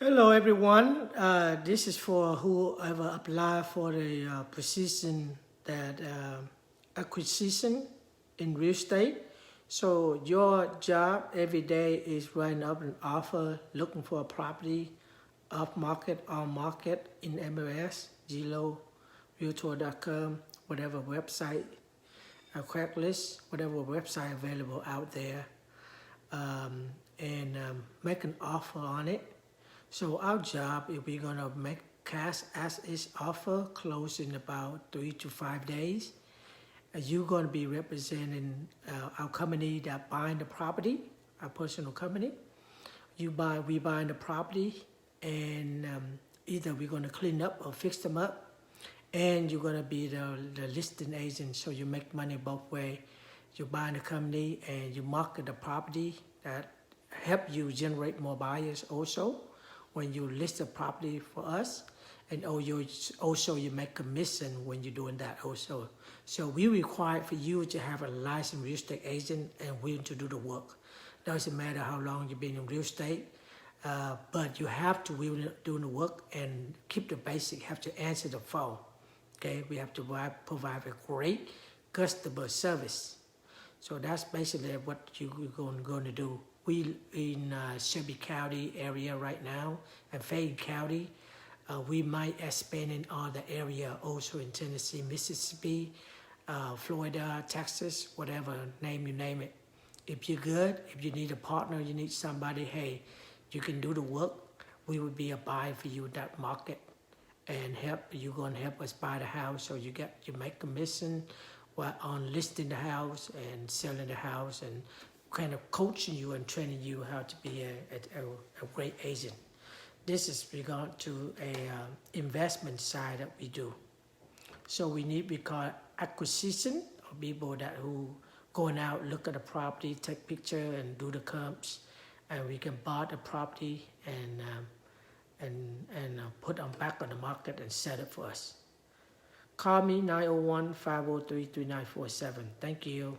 Hello everyone. This is for whoever apply for the position that acquisition in real estate. So your job every day is writing up an offer, looking for a property off market, on market in MLS, Zillow, Realtor.com, whatever website, Craigslist, whatever website available out there, and make an offer on it. So our job is we're gonna make cash as is offer close in about 3 to 5 days. You're gonna be representing our company that buying the property, our personal company. We buying the property, and either we're gonna clean up or fix them up, and you're gonna be the listing agent. So you make money both way. You buy the company and you market the property that help you generate more buyers also when you list the property for us, and also you make commission when you're doing that also. So we require for you to have a licensed real estate agent and willing to do the work. Doesn't matter how long you've been in real estate, but you have to willing to do the work and keep the basic, have to answer the phone. Okay, we have to provide a great customer service. So that's basically what you're going to do. We in Shelby County area right now, and Fayette County. We might expand in other area also in Tennessee, Mississippi, Florida, Texas, whatever name you name it. If you're good, if you need a partner, you need somebody, hey, you can do the work. We would be a buyer for you in that market, and you're going to help us buy the house. So you make commission on listing the house and selling the house, and kind of coaching you and training you how to be a great agent. This is regard to a investment side that we do. So we call acquisition, of people that who going out, look at the property, take picture and do the comps, and we can buy the property and put them back on the market and sell it for us. Call me 901-503-3947. Thank you.